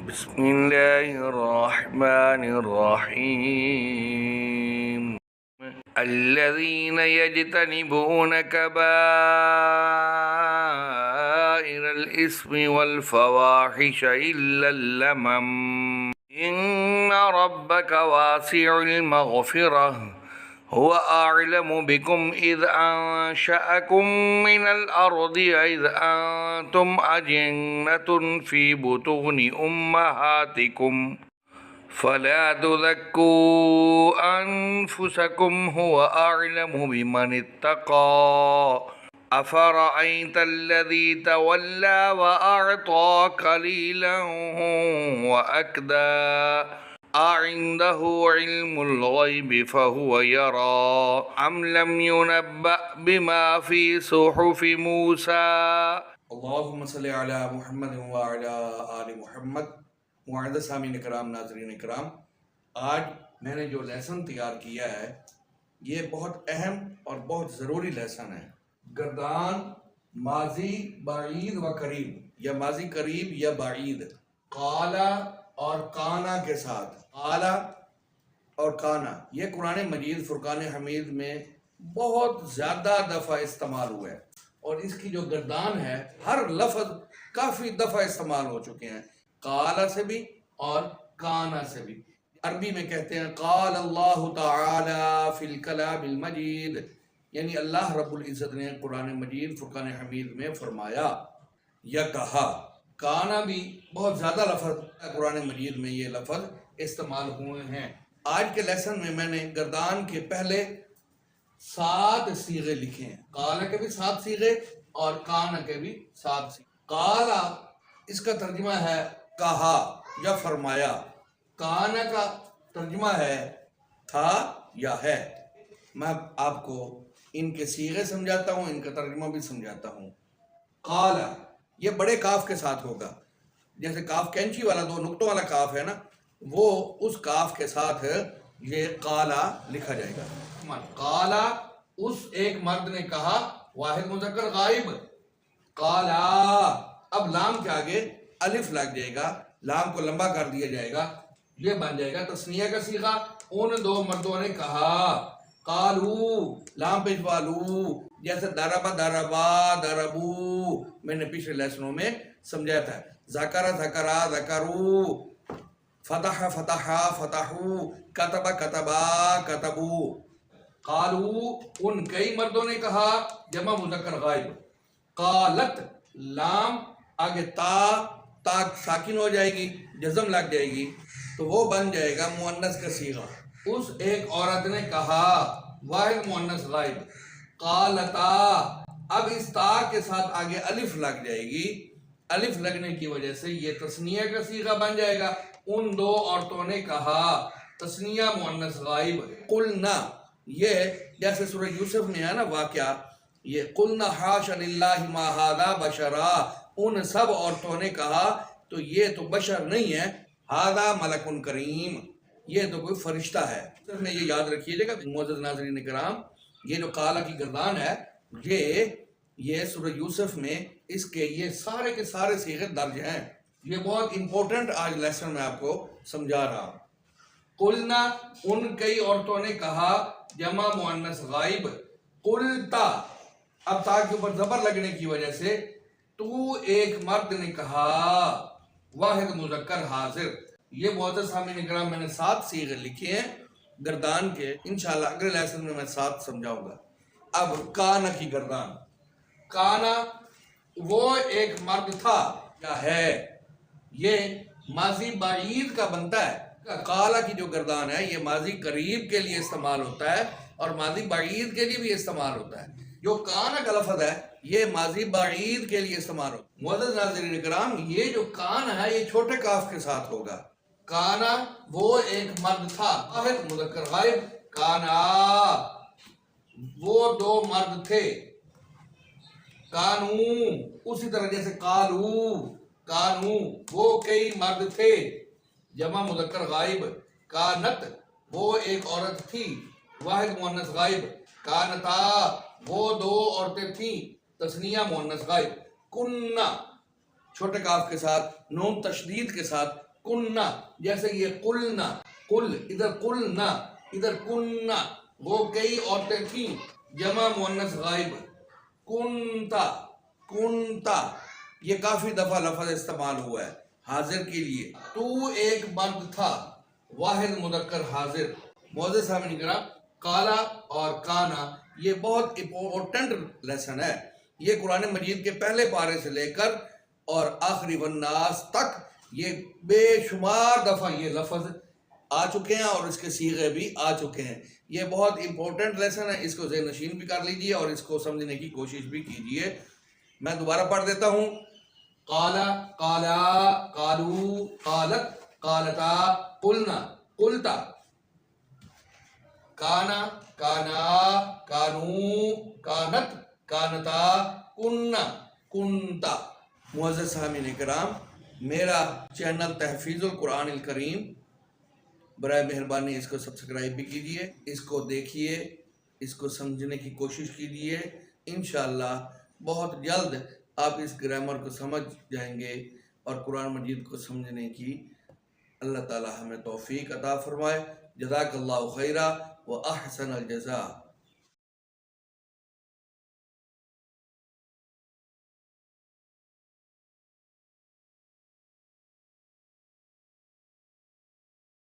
بسم الله الرحمن الرحيم الذين يجتنبون كبائر الإثم والفواحش إلا اللمم إن ربك واسع المغفرة هو أعلم بكم إذ أنشأكم من الأرض إذ أنتم أجنة في بطون أمهاتكم فلا تزكوا أنفسكم هو أعلم بمن اتقى أفرأيت الذي تولى وأعطى قليلا وأكدى أعنده علم الغيب فهو يرى أم لم ينبأ بما في صحف موسى اللہم صلی علی محمد وعلی آل محمد۔ معزز سامعین کرام، ناظرین کرام، آج میں نے جو لیسن تیار کیا ہے یہ بہت اہم اور بہت ضروری لیسن ہے۔ گردان ماضی بعید و قریب یا ماضی قریب یا بعید، قالا اور کانا کے ساتھ، قالا اور کانا، یہ قرآن مجید فرقان حمید میں بہت زیادہ دفعہ استعمال ہوا ہے، اور اس کی جو گردان ہے ہر لفظ کافی دفعہ استعمال ہو چکے ہیں، قالا سے بھی اور کانا سے بھی۔ عربی میں کہتے ہیں قال اللہ تعالی فی الکلام المجید، یعنی اللہ رب العزت نے قرآن مجید فرقان حمید میں فرمایا یا کہا۔ کانا بھی بہت زیادہ لفظ قرآن مجید میں یہ لفظ استعمال ہوئے ہیں۔ آج کے لیسن میں میں نے گردان کے پہلے 7 صیغے لکھے ہیں۔ قالا کے بھی 7 صیغے اور کانا کے بھی 7 صیغے۔ قالا اس کا ترجمہ ہے کہا یا فرمایا، کانا کا ترجمہ ہے تھا یا ہے۔ میں آپ کو ان کے صیغے سمجھاتا ہوں، ان کا ترجمہ بھی سمجھاتا ہوں۔ قالا یہ بڑے کاف کے ساتھ ہوگا، جیسے کاف کینچی والا 2 نقطوں والا کاف ہے نا، وہ اس کاف کے ساتھ یہ قالا لکھا جائے گا۔ قالا اس ایک مرد نے کہا، واحد مذکر غائب، قالا، اب لام کے آگے الف لگ جائے گا، لام کو لمبا کر دیا جائے گا، یہ بن جائے گا تثنیہ کا صیغہ۔ ان 2 مردوں نے کہا، قالو، لام پیش والو، جیسے دربا دربا دربو، میں نے پچھلے لیسنوں میں سمجھایا تھا۔ ذکر ذکرا ذکرو، فتح فتحا فتحو، کتبا کتبا کتبو۔ قالو ان کئی مردوں نے کہا، جمع مذکر غائب۔ قالت لام آگے تا ساکن ہو جائے گی، جزم لگ جائے گی، تو وہ بن جائے گا مؤنث کا صیغہ۔ اس ایک عورت نے کہا، واحد مؤنث غائب۔ قالتا، اب اس تا کے ساتھ آگے الف لگ جائے گی، الف لگنے کی وجہ سے یہ تثنیہ کا صیغہ بن جائے گا۔ ان 2 عورتوں نے کہا، تثنیہ مؤنث غائب۔ قلنا، یہ جیسے سورہ یوسف میں ہے نا واقعہ، یہ قلنا حاش للہ ما ھذا بشرا، ان سب عورتوں نے کہا تو یہ تو بشر نہیں ہے، ھذا ملک کریم، یہ تو کوئی فرشتہ ہے۔ صرف میں یہ یاد رکھیے گا معزز ناظرین کرام، یہ جو قالا کی گردان ہے یہ سورہ یوسف میں اس کے یہ سارے کے سارے صیغے درج ہیں۔ یہ بہت امپورٹنٹ آج لیسن میں آپ کو سمجھا رہا ہوں۔ قلنا ان کئی عورتوں نے کہا، جمع مؤنث غائب۔ قلتا، اب تا کے اوپر زبر لگنے کی وجہ سے تو ایک مرد نے کہا، واحد مذکر حاضر۔ یہ معزز سامعین کرام میں نے 7 صیغے لکھے ہیں گردان کے، انشاءاللہ اگلے لیسن میں 7 سمجھاؤں گا۔ اب کانا کی گردان، کانا وہ ایک مرد تھا یا ہے، یہ ماضی بعید کا بنتا ہے۔ قالا کی جو گردان ہے یہ ماضی قریب کے لیے استعمال ہوتا ہے اور ماضی بعید کے لیے بھی استعمال ہوتا ہے۔ جو کانا کا لفظ ہے یہ ماضی بعید کے لیے استعمال ہوتا ہے۔ معزز ناظرین کرام، یہ جو کان ہے یہ چھوٹے کاف کے ساتھ ہوگا۔ کانا وہ ایک مرد تھا، واحد مذکر غائب، کانا وہ 2 مرد تھے، کانو اسی طرح جیسے قالو، کانو وہ کئی مرد تھے، جمع مذکر غائب۔ کانت وہ ایک عورت تھی، واحد مؤنث غائب۔ کانتا وہ 2 عورتیں تھیں، تثنیہ مؤنث غائب۔ کننا چھوٹے کاف کے ساتھ، نون تشدید کے ساتھ کننا، جیسے یہ قلنا، قل ادھر قلنا، ادھر کننا، وہ کئی عورتیں تھیں، جمع مؤنث غائب، کنتا، کنتا، یہ کافی دفعہ لفظ استعمال ہوا ہے حاضر کے لیے۔ تو ایک مرد تھا، واحد مذکر حاضر۔ معزز سامعین کرام، قالا اور کانا یہ بہت امپورٹنٹ لیسن ہے۔ یہ قرآن مجید کے پہلے پارے سے لے کر اور آخری والناس تک یہ بے شمار دفعہ یہ لفظ آ چکے ہیں اور اس کے صیغے بھی آ چکے ہیں۔ یہ بہت امپورٹنٹ لیسن ہے، اس کو ذہن نشین بھی کر لیجئے اور اس کو سمجھنے کی کوشش بھی کیجئے۔ میں دوبارہ پڑھ دیتا ہوں۔ قالا، قالا، قالو، قالت، قالتا، قلنا، قلتا، کانا، کانا، کانو، کانت، کانتا، کننا، کنتا۔ معزز سامعین کرام، میرا چینل تحفیظ القرآن الکریم، برائے مہربانی اس کو سبسکرائب بھی کیجئے، اس کو دیکھیے، اس کو سمجھنے کی کوشش کیجئے۔ انشاءاللہ بہت جلد آپ اس گرامر کو سمجھ جائیں گے اور قرآن مجید کو سمجھنے کی اللہ تعالی ہمیں توفیق عطا فرمائے۔ جزاک اللہ خیرہ و احسن الجزاء۔